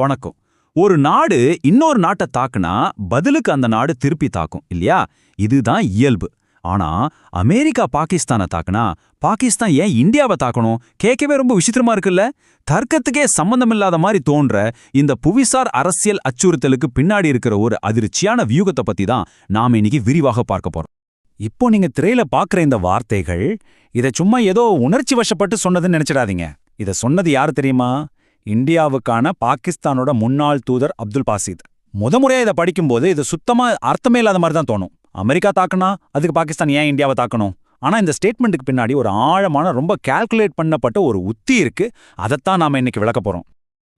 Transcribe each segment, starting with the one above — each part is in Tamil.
வணக்கம். ஒரு நாடு இன்னொரு நாட்டை தாக்குனா பதிலுக்கு அந்த நாடு திருப்பி தாக்கும் இல்லையா? இதுதான் இயல்பு. ஆனா அமெரிக்கா பாகிஸ்தானை தாக்குனா பாகிஸ்தான் ஏன் இந்தியாவை தாக்கணும்? கேட்கவே ரொம்ப விசித்திரமா இருக்குல்ல? தர்க்கத்துக்கே சம்பந்தமில்லாத மாதிரி தோன்ற இந்த புவிசார் அரசியல் அச்சுறுத்தலுக்கு பின்னாடி இருக்கிற ஒரு அதிர்ச்சியான வியூகத்தை பத்தி தான் நாம இன்னைக்கு விரிவாக பார்க்க போறோம். இப்போ நீங்க திரையில பாக்குற இந்த வார்த்தைகள் இதை சும்மா ஏதோ உணர்ச்சி வசப்பட்டு சொன்னதுன்னு நினைச்சிடாதீங்க. இதை சொன்னது யாரு தெரியுமா? இந்தியாவுக்கான பாகிஸ்தானோட முன்னாள் தூதர் அப்துல் பாசித். முறையா இதை படிக்கும்போது இது சுத்தமா அர்த்தமே இல்லாத மாதிரி தான் தோணும். அமெரிக்கா தாக்குனா அதுக்கு பாகிஸ்தான் ஏன் இந்தியாவை தாக்கணும்? ஆனா இந்த ஸ்டேட்மெண்ட்டுக்கு பின்னாடி ஒரு ஆழமான ரொம்ப கால்குலேட் பண்ணப்பட்ட ஒரு உத்தி இருக்கு. அதைத்தான் நாம இன்னைக்கு விளக்க போறோம்.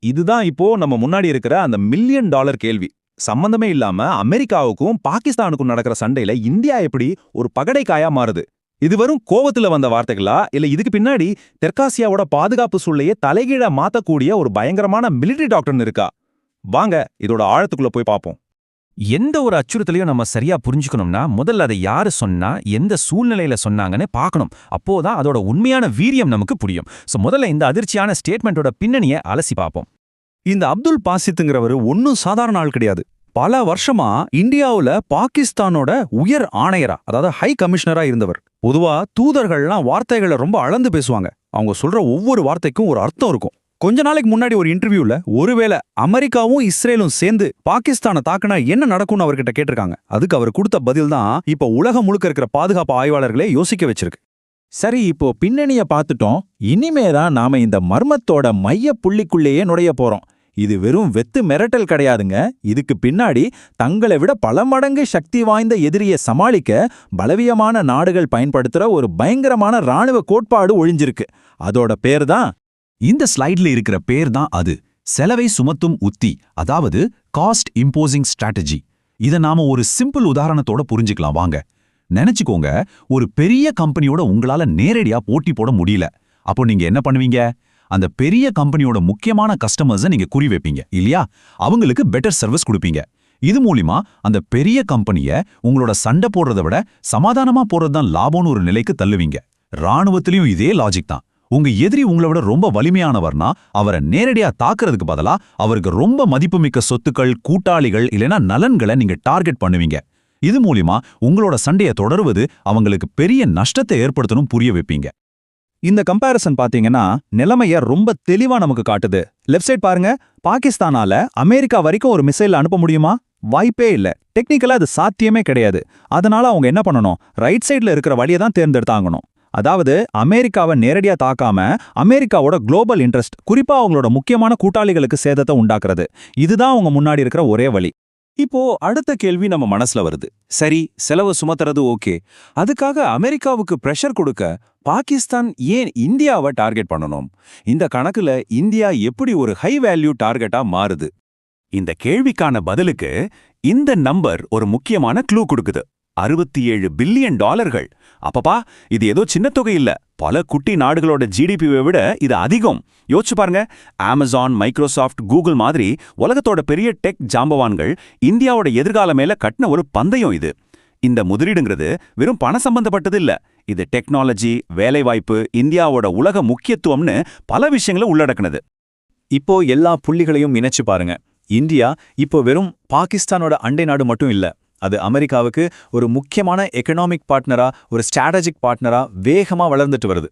இதுதான் இப்போ நம்ம முன்னாடி இருக்கிற அந்த $1 மில்லியன் கேள்வி. சம்பந்தமே இல்லாம அமெரிக்காவுக்கும் பாகிஸ்தானுக்கும் நடக்கிற சண்டையில இந்தியா எப்படி ஒரு பகடைக்காயா மாறுது? இது வரும் கோவத்துல வந்த வார்த்தைகளா, இல்ல இதுக்கு பின்னாடி தெற்காசியாவோட பாதுகாப்பு சூழ்நிலையை தலைகீழ மாத்தக்கூடிய ஒரு பயங்கரமான மிலிட்டரி டாக்டர்னு இருக்கா? வாங்க இதோட ஆழத்துக்குள்ள போய் பார்ப்போம். எந்த ஒரு அச்சுறுத்தலையும் நம்ம சரியா புரிஞ்சுக்கணும்னா முதல்ல அதை யாரு சொன்னா எந்த சூழ்நிலையில சொன்னாங்கன்னு பார்க்கணும். அப்போதான் அதோட உண்மையான வீரியம் நமக்கு புரியும். முதல்ல இந்த அதிர்ச்சியான ஸ்டேட்மெண்டோட பின்னணியை அலசி பார்ப்போம். இந்த அப்துல் பாசித்துங்கிறவர் ஒன்னும் சாதாரண ஆள் கிடையாது. பல வருஷமா இந்தியாவுல பாகிஸ்தானோட உயர் ஆணையரா, அதாவது ஹை கமிஷனரா இருந்தவர். பொதுவா தூதர்கள்லாம் வார்த்தைகளை ரொம்ப அளந்து பேசுவாங்க. அவங்க சொல்ற ஒவ்வொரு வார்த்தைக்கும் ஒரு அர்த்தம் இருக்கும். கொஞ்ச நாளைக்கு முன்னாடி ஒரு இன்டர்வியூல ஒருவேளை அமெரிக்காவும் இஸ்ரேலும் சேர்ந்து பாகிஸ்தானை தாக்குனா என்ன நடக்கும்னு அவர்கிட்ட கேட்டிருக்காங்க. அதுக்கு அவர் கொடுத்த பதில் தான் இப்ப உலகம் முழுக்க இருக்கிற பாதுகாப்பு ஆய்வாளர்களே யோசிக்க வச்சிருக்கு. சரி, இப்போ பின்னணிய பார்த்துட்டோம். இனிமேதான் நாம இந்த மர்மத்தோட மைய புள்ளிக்குள்ளேயே நுழைய போறோம். இது வெறும் வெத்து மிரட்டல் கிடையாதுங்க. இதுக்கு பின்னாடி தங்களை விட பல மடங்கு சக்தி வாய்ந்த எதிரியை சமாளிக்க பலவீனமான நாடுகள் பயன்படுத்துற ஒரு பயங்கரமான ராணுவ கோட்பாடு ஒழிஞ்சிருக்கு. அதோட பேர் தான், இந்த ஸ்லைட்ல இருக்கிற பேர் தான் அது, செலவை சுமத்தும் உத்தி, அதாவது காஸ்ட் இம்போசிங் ஸ்ட்ராட்டஜி. இதை நாம ஒரு சிம்பிள் உதாரணத்தோட புரிஞ்சுக்கலாம் வாங்க. நினைச்சுக்கோங்க, ஒரு பெரிய கம்பெனியோட உங்களால நேரடியா போட்டி போட முடியல. அப்போ நீங்க என்ன பண்ணுவீங்க? அந்த பெரிய கம்பெனியோட முக்கியமான கஸ்டமர்ஸை நீங்க குறி வைப்பீங்க இல்லையா? அவங்களுக்கு பெட்டர் சர்வீஸ் கொடுப்பீங்க. இது மூலியமா அந்த பெரிய கம்பெனியை உங்களோட சண்டை போடுறதை விட சமாதானமா போறதுதான் லாபம்னு ஒரு நிலைக்கு தள்ளுவீங்க. ராணுவத்திலையும் இதே லாஜிக் தான். உங்க எதிரி உங்களை விட ரொம்ப வலிமையானவர்னா அவரை நேரடியா தாக்குறதுக்கு பதிலா அவருக்கு ரொம்ப மதிப்புமிக்க சொத்துக்கள், கூட்டாளிகள் இல்லைன்னா நலன்களை நீங்க டார்கெட் பண்ணுவீங்க. இது மூலியமா உங்களோட சண்டையை தொடருவது அவங்களுக்கு பெரிய நஷ்டத்தை ஏற்படுத்தணும் புரிய வைப்பீங்க. இந்த கம்பேரிசன் பாத்தீங்கன்னா நிலைமைய ரொம்ப தெளிவா நமக்கு காட்டுது. லெஃப்ட் சைட் பாருங்க, பாகிஸ்தானால அமெரிக்கா வரைக்கும் ஒரு மிசைல் அனுப்ப முடியுமா? வாய்ப்பே இல்ல. டெக்னிக்கலா அது சாத்தியமே கிடையாது. அதனால அவங்க என்ன பண்ணணும்? ரைட் சைட்ல இருக்கிற வழியை தான் தேர்ந்தெடுத்தாங்கணும். அதாவது அமெரிக்காவை நேரடியா தாக்காம அமெரிக்காவோட குளோபல் இன்ட்ரெஸ்ட், குறிப்பா அவங்களோட முக்கியமான கூட்டாளிகளுக்கு சேதத்தை உண்டாக்குறது. இதுதான் அவங்க முன்னாடி இருக்கிற ஒரே வழி. இப்போ அடுத்த கேள்வி நம்ம மனசுல வருது. சரி, செலவு சுமத்துறது ஓகே. அதுக்காக அமெரிக்காவுக்கு பிரஷர் கொடுக்க பாகிஸ்தான் ஏன் இந்தியாவை டார்கெட் பண்ணணும்? இந்த கணக்குல இந்தியா எப்படி ஒரு ஹை வேல்யூ டார்கெட்டா மாறுது? இந்த கேள்விக்கான பதிலுக்கு இந்த நம்பர் ஒரு முக்கியமான க்ளூ கொடுக்குது. $67 பில்லியன். அப்பப்பா, இது ஏதோ சின்ன தொகை இல்ல. பல குட்டி நாடுகளோட ஜிடிபியை விட இது அதிகம். யோசிச்சு பாருங்க. அமேசான், மைக்ரோசாஃப்ட், கூகுள் மாதிரி உலகத்தோட பெரிய டெக் ஜாம்பவான்கள் இந்தியாவோட எதிர்கால மேல கட்டின ஒரு பந்தயம் இது. இந்த முதலீடுங்கிறது வெறும் பண சம்பந்தப்பட்டது இல்ல. இது டெக்னாலஜி, வேலைவாய்ப்பு, இந்தியாவோட உலக முக்கியத்துவம்னு பல விஷயங்களை உள்ளடக்குனது. இப்போ எல்லா புள்ளிகளையும் இணைச்சு பாருங்க. இந்தியா இப்போ வெறும் பாகிஸ்தானோட அண்டை நாடு மட்டும் இல்ல. அது அமெரிக்காவுக்கு ஒரு முக்கியமான எக்கனாமிக் பார்ட்னரா, ஒரு ஸ்ட்ராட்டஜிக் பார்ட்னரா வேகமா வளர்ந்துட்டு வருது.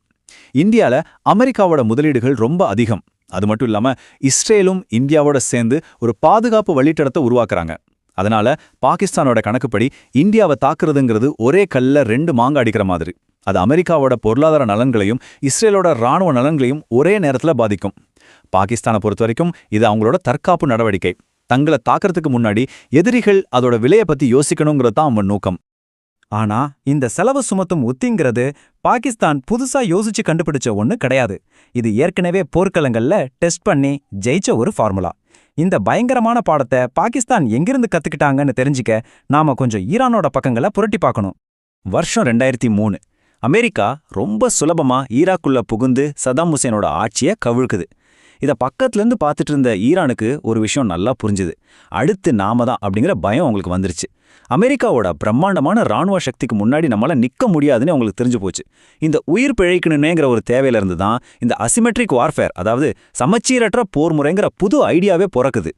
இந்தியால அமெரிக்காவோட முதலீடுகள் ரொம்ப அதிகம். அது மட்டும் இல்லாம இஸ்ரேலும் இந்தியாவோட சேர்ந்து ஒரு பாதுகாப்பு வழித்தடத்தை உருவாக்குறாங்க. அதனால பாகிஸ்தானோட கணக்குப்படி இந்தியாவை தாக்குறதுங்கிறது ஒரே கல்ல 2 மாங்க அடிக்கிற மாதிரி. அது அமெரிக்காவோட பொருளாதார நலன்களையும் இஸ்ரேலோட ராணுவ நலன்களையும் ஒரே நேரத்துல பாதிக்கும். பாகிஸ்தானை பொறுத்த வரைக்கும் இது அவங்களோட தற்காப்பு நடவடிக்கை. தங்களை தாக்கிறதுக்கு முன்னாடி எதிரிகள் அதோட விலையை பத்தி யோசிக்கணுங்கிறது தான் அவன் நோக்கம். ஆனா இந்த செலவு சுமத்தும் உத்திங்கிறது பாகிஸ்தான் புதுசா யோசிச்சு கண்டுபிடிச்ச ஒண்ணு கிடையாது. இது ஏற்கனவே போர்க்களங்கள்ல டெஸ்ட் பண்ணி ஜெயிச்ச ஒரு ஃபார்முலா. இந்த பயங்கரமான பாடத்தை பாகிஸ்தான் எங்கிருந்து கத்துக்கிட்டாங்கன்னு தெரிஞ்சுக்க நாம கொஞ்சம் ஈரானோட பக்கங்களை புரட்டி பார்க்கணும். வருஷம் 2003. அமெரிக்கா ரொம்ப சுலபமா ஈராக்குள்ள புகுந்து சதாம் ஹுசேனோட ஆட்சியை கவிழ்க்குது. இத பக்கத்துல இருந்து பார்த்துட்டு இருந்த ஈரானுக்கு ஒரு விஷயம் நல்லா புரிஞ்சுது. அடுத்து நாம தான் அப்படிங்கிற பயம் அவங்களுக்கு வந்துருச்சு. அமெரிக்காவோட பிரம்மாண்டமான ராணுவ சக்திக்கு முன்னாடி நம்மளால நிக்க முடியாதுன்னு அவங்களுக்கு தெரிஞ்சு போச்சு. இந்த உயிர் பிழைக்கணுமேங்கிற ஒரு தேவையில இருந்து தான் இந்த அசிமெட்ரிக் வார்ஃபேர், அதாவது சமச்சீரற்ற போர் முறைங்கிற புது ஐடியாவே பிறக்குது.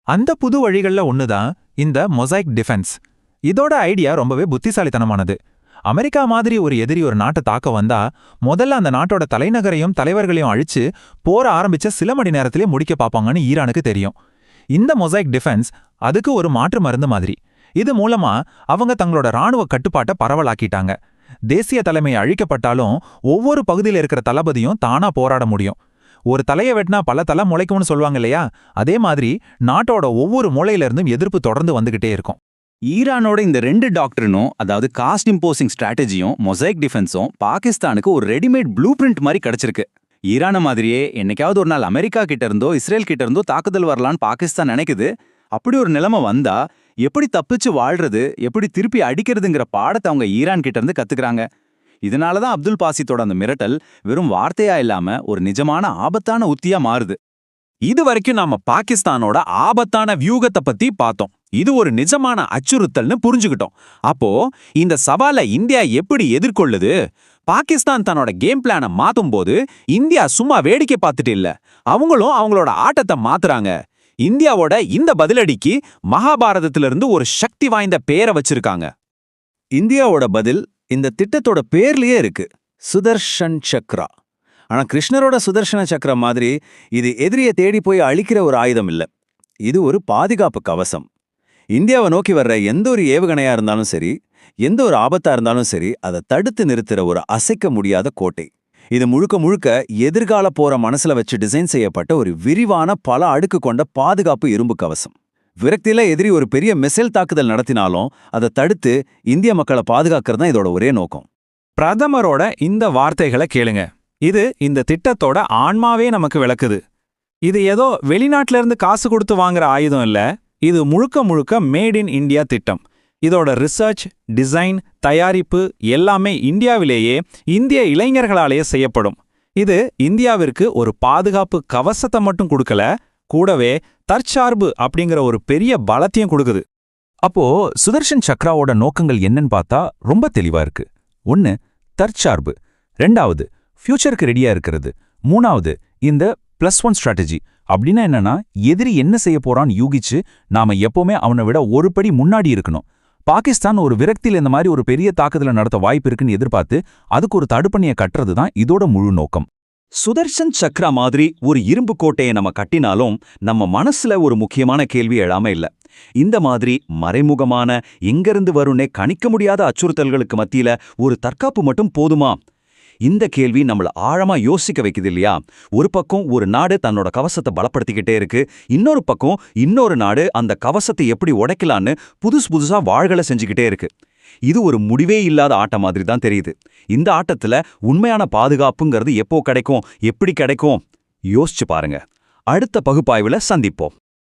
அந்த புது வழிகள்ல ஒண்ணுதான் இந்த மொசைக் டிஃபென்ஸ். இதோட ஐடியா ரொம்பவே புத்திசாலித்தனமானது. அமெரிக்கா மாதிரி ஒரு எதிரி ஒரு நாட்டை தாக்க வந்தா முதல்ல அந்த நாட்டோட தலைநகரையும் தலைவர்களையும் அழிச்சு போர ஆரம்பிச்ச சில மணி நேரத்திலே முடிக்க பாப்பாங்கன்னு ஈரானுக்கு தெரியும். இந்த மொசைக் டிஃபென்ஸ் அதுக்கு ஒரு மாற்று மருந்து மாதிரி. இது மூலமா அவங்க தங்களோட ராணுவ கட்டுப்பாட்டை பரவலாக்கிட்டாங்க. தேசிய தலைமை அழிக்கப்பட்டாலும் ஒவ்வொரு பகுதியில் இருக்கிற தளபதியும் தானா போராட முடியும். ஒரு தலையை வெட்டினா பல தலை முளைக்கும்னு சொல்லுவாங்க இல்லையா, அதே மாதிரி நாட்டோட ஒவ்வொரு மூலையிலிருந்தும் எதிர்ப்பு தொடர்ந்து வந்துகிட்டே இருக்கும். ஈரானோட இந்த 2 டாக்டரினும், அதாவது காஸ்ட் இம்போசிங் ஸ்ட்ராட்டஜியும் மொசைக் டிஃபென்ஸும் பாகிஸ்தானுக்கு ஒரு ரெடிமேட் ப்ளூ பிரிண்ட் மாதிரி கிடைச்சிருக்கு. ஈரான மாதிரியே என்னைக்காவது ஒரு நாள் அமெரிக்கா கிட்ட இருந்தோ இஸ்ரேல் கிட்ட இருந்தோ தாக்குதல் வரலான்னு பாகிஸ்தான் நினைக்குது. அப்படி ஒரு நிலைமை வந்தா எப்படி தப்பிச்சு வாழ்றது, எப்படி திருப்பி அடிக்கிறதுங்கிற பாடத்தை அவங்க ஈரான் கிட்ட இருந்து கத்துக்கிறாங்க. இதனாலதான் அப்துல் பாசித்தோட அந்த மிரட்டல் வெறும் வார்த்தையா இல்லாம ஒரு நிஜமான ஆபத்தான உத்தியா மாறுது. இது வரைக்கும் நாம பாகிஸ்தானோட ஆபத்தான வியூகத்தை பத்தி பார்த்தோம். இது ஒரு நிஜமான அச்சுறுத்தல்னு புரிஞ்சுக்கிட்டோம். அப்போ இந்த சவாலை இந்தியா எப்படி எதிர்கொள்ளுது? பாகிஸ்தான் தன்னோட கேம் பிளானை மாத்தும் போது இந்தியா சும்மா வேடிக்கை பார்த்துட்டு இல்ல, அவங்களும் அவங்களோட ஆட்டத்தை மாத்துறாங்க. இந்தியாவோட இந்த பதிலடிக்கு மகாபாரதத்திலிருந்து ஒரு சக்தி வாய்ந்த பேரை வச்சிருக்காங்க. இந்தியாவோட பதில் இந்த திட்டத்தோட பேர்லயே இருக்கு, சுதர்ஷன் சக்ரா. ஆனா கிருஷ்ணரோட சுதர்ஷன சக்கரம் மாதிரி இது எதிரியை தேடி போய் அழிக்கிற ஒரு ஆயுதம் இல்ல. இது ஒரு பாதுகாப்பு கவசம். இந்தியாவை நோக்கி வர்ற எந்த ஒரு ஏவுகணையா இருந்தாலும் சரி, எந்த ஒரு ஆபத்தா இருந்தாலும் சரி, அதை தடுத்து நிறுத்துற ஒரு அசைக்க முடியாத கோட்டை. இது முழுக்க முழுக்க எதிர்கால போற மனசுல வச்சு டிசைன் செய்யப்பட்ட ஒரு விரிவான பல அடுக்கு கொண்ட பாதுகாப்பு இரும்பு கவசம். விரக்தியில எதிரி ஒரு பெரிய மிசைல் தாக்குதல் நடத்தினாலும் அதை தடுத்து இந்திய மக்களை பாதுகாக்கிறது தான் இதோட ஒரே நோக்கம். பிரதமரோட இந்த வார்த்தைகளை கேளுங்க. இது இந்த திட்டத்தோட ஆன்மாவே நமக்கு விளக்குது. இது ஏதோ வெளிநாட்டுல இருந்து காசு கொடுத்து வாங்குற ஆயுதம் இல்ல, இது முழுக்க முழுக்க மேட் இன் இந்தியா திட்டம். இதோட ரிசர்ச், டிசைன், தயாரிப்பு எல்லாமே இந்தியாவிலேயே இந்திய இளைஞர்களாலேயே செய்யப்படும். இது இந்தியாவிற்கு ஒரு பாதுகாப்பு கவசத்தை மட்டும் கொடுக்கல, கூடவே தற்சார்பு அப்படிங்கிற ஒரு பெரிய பலத்தையும் கொடுக்குது. அப்போ சுதர்ஷன் சக்ராவோட நோக்கங்கள் என்னன்னு பார்த்தா ரொம்ப தெளிவா இருக்கு. 1 தற்சார்பு, 2வது ஃபியூச்சருக்கு ரெடியா இருக்கிறது, 3வது இந்த +1 ஸ்ட்ராட்டஜி. அப்படின்னா என்னன்னா, எதிரி என்ன செய்ய போறான்னு யூகிச்சு நாம எப்பவுமே அவனை விட ஒரு படி முன்னாடி இருக்கணும். பாகிஸ்தான் ஒரு விரக்தியில் இந்த மாதிரி ஒரு பெரிய தாக்குதலை நடத்த வாய்ப்பு இருக்குன்னு எதிர்பார்த்து அதுக்கு ஒரு தடுப்பணையை கட்டுறது தான் இதோட முழு நோக்கம். சுதர்ஷன் சக்ரா மாதிரி ஒரு இரும்பு கோட்டையை நம்ம கட்டினாலும் நம்ம மனசுல ஒரு முக்கியமான கேள்வி எழாம இல்ல. இந்த மாதிரி மறைமுகமான எங்கிருந்து வரும்னே கணிக்க முடியாத அச்சுறுத்தல்களுக்கு மத்தியில ஒரு தற்காப்பு மட்டும் போதுமா? இந்த கேள்வி நம்மள ஆழமா யோசிக்க வைக்குது இல்லையா? ஒரு பக்கம் ஒரு நாடு தன்னோட கவசத்தை பலப்படுத்திக்கிட்டே இருக்கு, இன்னொரு பக்கம் இன்னொரு நாடு அந்த கவசத்தை எப்படி உடைக்கலான்னு புதுசா வாள்களை செஞ்சுக்கிட்டே இருக்கு. இது ஒரு முடிவே இல்லாத ஆட்டம் மாதிரி தான் தெரியுது. இந்த ஆட்டத்துல உண்மையான பாதுகாப்புங்கிறது எப்போ கிடைக்கும், எப்படி கிடைக்கும்? யோசிச்சு பாருங்க. அடுத்த பகுப்பாய்வுல சந்திப்போம்.